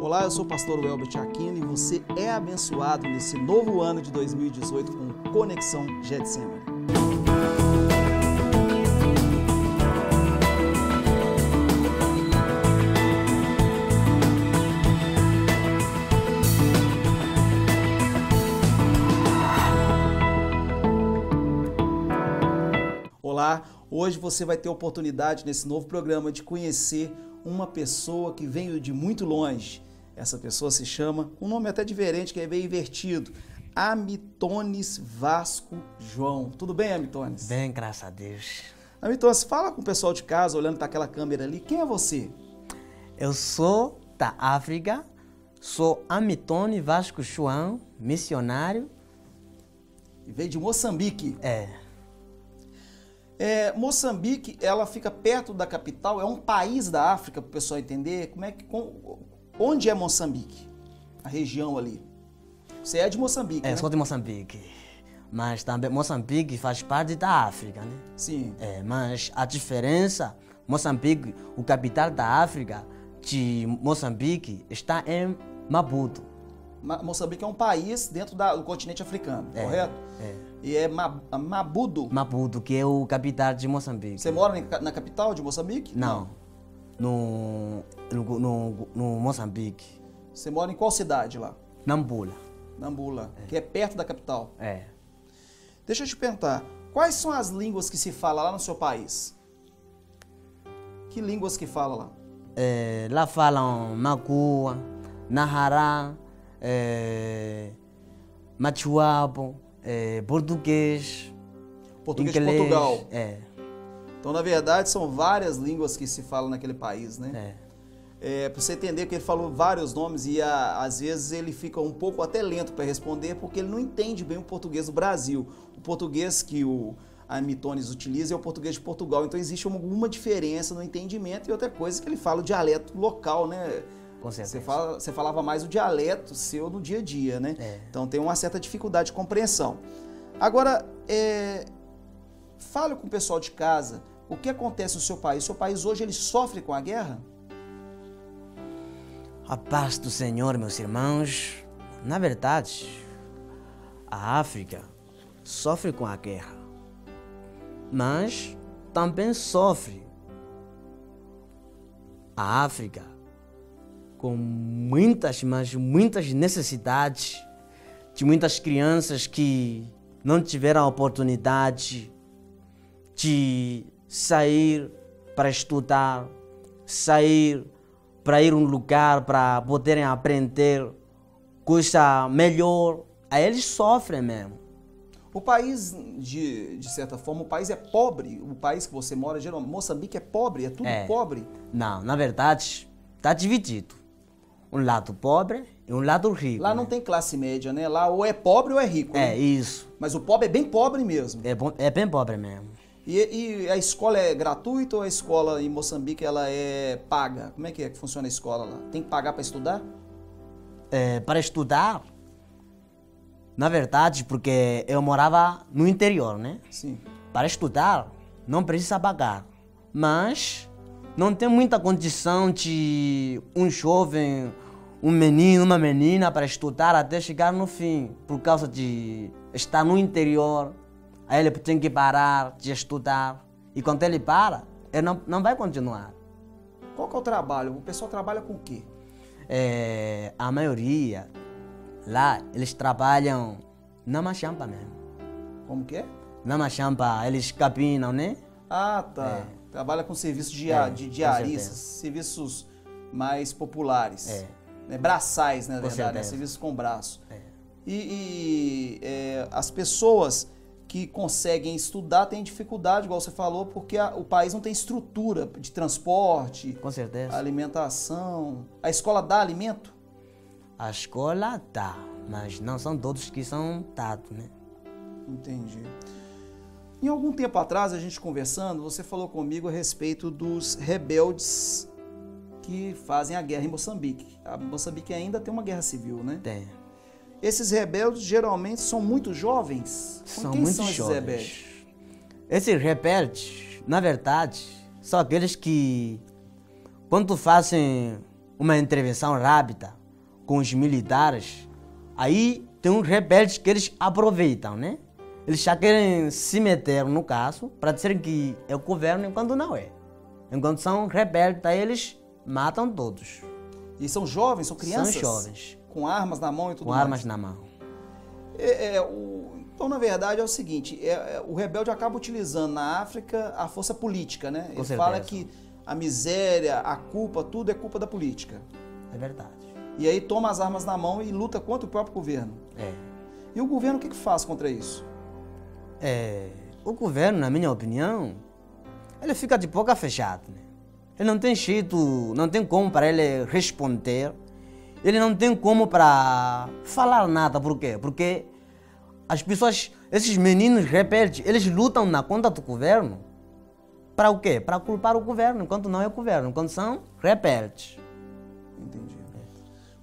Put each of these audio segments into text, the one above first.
Olá, eu sou o pastor Welbert Aquino e você é abençoado nesse novo ano de 2018 com Conexão Getsemane. Olá, hoje você vai ter a oportunidade nesse novo programa de conhecer uma pessoa que veio de muito longe. Essa pessoa se chama, um nome até diferente, que é meio invertido, Amitones Vasco João. Tudo bem, Amitones? Bem, graças a Deus. Amitones, fala com o pessoal de casa, olhando para aquela câmera ali. Quem é você? Eu sou da África, sou Amitone Vasco João, missionário. E veio de Moçambique. Moçambique, ela fica perto da capital, é um país da África, para o pessoal entender. Onde é Moçambique? A região ali. Você é de Moçambique, né? Sou de Moçambique, mas também Moçambique faz parte da África, né? Sim. Mas a diferença, Moçambique, o capital da África de Moçambique está em Maputo. Moçambique é um país dentro do continente africano, correto? E é Maputo. Maputo, que é o capital de Moçambique. Você mora na capital de Moçambique? Não. No Moçambique. Você mora em qual cidade lá? Nampula. Nampula, que é perto da capital. Deixa eu te perguntar, quais são as línguas que se fala lá no seu país? Que línguas que fala lá? Lá falam Makua, Nahará, Machuapo, português. Português inglês, de Portugal. Então, na verdade, são várias línguas que se falam naquele país, né? Para você entender que ele falou vários nomes e às vezes ele fica um pouco até lento para responder porque ele não entende bem o português do Brasil. O português que o Amitones utiliza é o português de Portugal. Então, existe alguma diferença no entendimento e outra coisa que ele fala o dialeto local, né? Com certeza. Você falava mais o dialeto seu no dia a dia, né? Então, tem uma certa dificuldade de compreensão. Agora, fale com o pessoal de casa. O que acontece no seu país? O seu país hoje ele sofre com a guerra? A paz do Senhor, meus irmãos. Na verdade, a África sofre com a guerra, mas também sofre a África com muitas necessidades de muitas crianças que não tiveram a oportunidade de sair para estudar, sair para ir a um lugar para poderem aprender coisa melhor. Aí eles sofrem mesmo. O país, de certa forma, o país é pobre. O país que você mora, geralmente, Moçambique é pobre, é tudo pobre. Não, na verdade, está dividido. Um lado pobre e um lado rico. Lá não tem classe média, né? Lá ou é pobre ou é rico. Né? Isso. Mas o pobre é bem pobre mesmo. É bem pobre mesmo. E a escola é gratuita ou a escola em Moçambique ela é paga? Como é que funciona a escola lá? Tem que pagar para estudar? Para estudar, na verdade, porque eu morava no interior, né? Sim. Para estudar, não precisa pagar. Mas não tem muita condição de um jovem, um menino, uma menina para estudar até chegar no fim, por causa de estar no interior. Aí ele tem que parar de estudar. E quando ele para, ele não vai continuar. Qual que é o trabalho? O pessoal trabalha com o quê? A maioria, lá, eles trabalham na machampa mesmo. Como que é? Na machampa, eles capinam, né? Ah, tá. Trabalha com serviços de diaristas, serviços mais populares. Né? Braçais, na verdade, né? Serviços com braço. As pessoas que conseguem estudar têm dificuldade, igual você falou, porque o país não tem estrutura de transporte, com certeza, alimentação. A escola dá alimento? A escola dá, mas não são todos que são dados, né? Entendi. Em algum tempo atrás, a gente conversando, você falou comigo a respeito dos rebeldes que fazem a guerra em Moçambique. A Moçambique ainda tem uma guerra civil, né? Tem. Esses rebeldes geralmente são muito jovens? São muito jovens. Esses rebeldes? Esses rebeldes, na verdade, são aqueles que, quando fazem uma intervenção rápida com os militares, aí tem uns rebeldes que eles aproveitam, né? Eles já querem se meter no caso para dizer que é o governo enquanto não é. Enquanto são rebeldes, aí eles matam todos. E são jovens, são crianças? São jovens. Com armas na mão e tudo com mais? Com armas na mão. Então, na verdade, é o seguinte, o rebelde acaba utilizando na África a força política, né? Ele fala que a miséria, a culpa, tudo é culpa da política. É verdade. E aí toma as armas na mão e luta contra o próprio governo. E o governo o que faz contra isso? O governo, na minha opinião, ele fica de boca fechada, né? Ele não tem jeito, não tem como para ele responder. Ele não tem como para falar nada. Por quê? Porque as pessoas, esses meninos rebeldes, eles lutam na conta do governo. Para o quê? Para culpar o governo, enquanto não é o governo, enquanto são rebeldes. Entendi.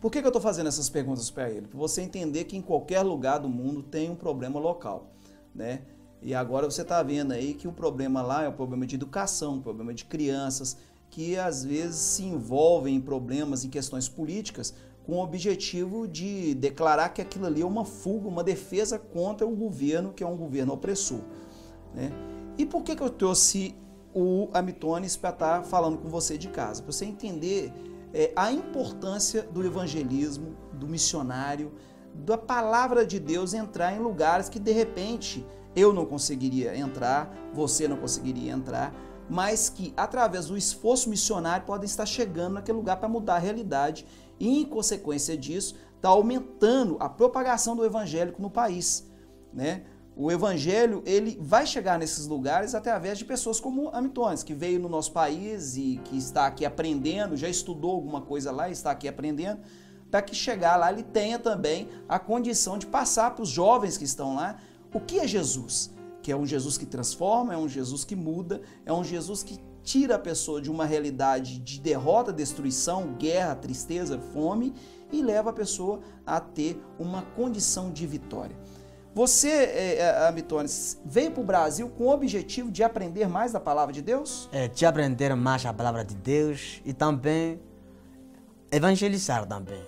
Por que eu estou fazendo essas perguntas para ele? Para você entender que em qualquer lugar do mundo tem um problema local, né? E agora você está vendo aí que o problema lá é um problema de educação, um problema de crianças, que às vezes se envolvem em problemas, em questões políticas, com o objetivo de declarar que aquilo ali é uma fuga, uma defesa contra o governo, que é um governo opressor, né? E por que eu trouxe o Amitones para estar falando com você de casa? Para você entender a importância do evangelismo, do missionário, da palavra de Deus entrar em lugares que de repente eu não conseguiria entrar, você não conseguiria entrar, mas que através do esforço missionário podem estar chegando naquele lugar para mudar a realidade e, em consequência disso, está aumentando a propagação do evangélico no país, né? O evangelho, ele vai chegar nesses lugares através de pessoas como Amitones, que veio no nosso país e que está aqui aprendendo, já estudou alguma coisa lá e está aqui aprendendo, para que chegar lá ele tenha também a condição de passar para os jovens que estão lá o que é Jesus, que é um Jesus que transforma, é um Jesus que muda, é um Jesus que tira a pessoa de uma realidade de derrota, destruição, guerra, tristeza, fome e leva a pessoa a ter uma condição de vitória. Você, Amitones, veio para o Brasil com o objetivo de aprender mais da palavra de Deus? De aprender mais a palavra de Deus e também evangelizar também.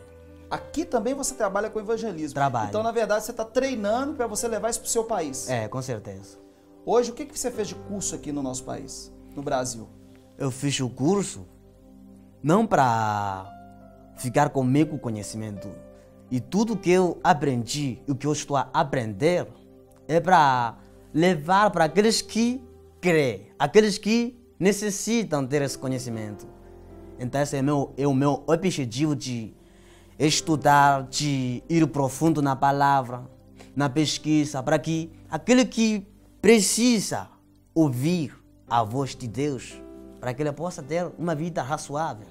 Aqui também você trabalha com evangelismo. Trabalho. Então, na verdade, você está treinando para você levar isso para o seu país. Com certeza. Hoje, o que você fez de curso aqui no nosso país, no Brasil? Eu fiz o curso não para ficar comigo o conhecimento. E tudo que eu aprendi e o que eu estou a aprender é para levar para aqueles que creem, aqueles que necessitam ter esse conhecimento. Então esse é o meu objetivo de estudar, de ir profundo na palavra, na pesquisa, para que aquele que precisa ouvir a voz de Deus, para que ele possa ter uma vida razoável.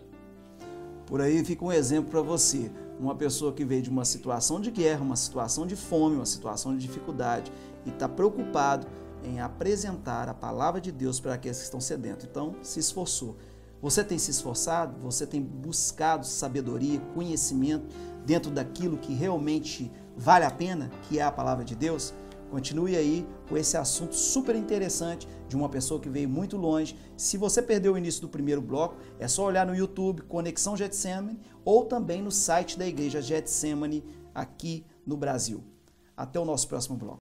Por aí fica um exemplo para você. Uma pessoa que veio de uma situação de guerra, uma situação de fome, uma situação de dificuldade e está preocupado em apresentar a palavra de Deus para aqueles que estão sedentos. Então, se esforçou. Você tem se esforçado? Você tem buscado sabedoria, conhecimento dentro daquilo que realmente vale a pena, que é a palavra de Deus? Continue aí com esse assunto super interessante de uma pessoa que veio muito longe. Se você perdeu o início do primeiro bloco, é só olhar no YouTube, Conexão Getsemane, ou também no site da Igreja Getsemane aqui no Brasil. Até o nosso próximo bloco.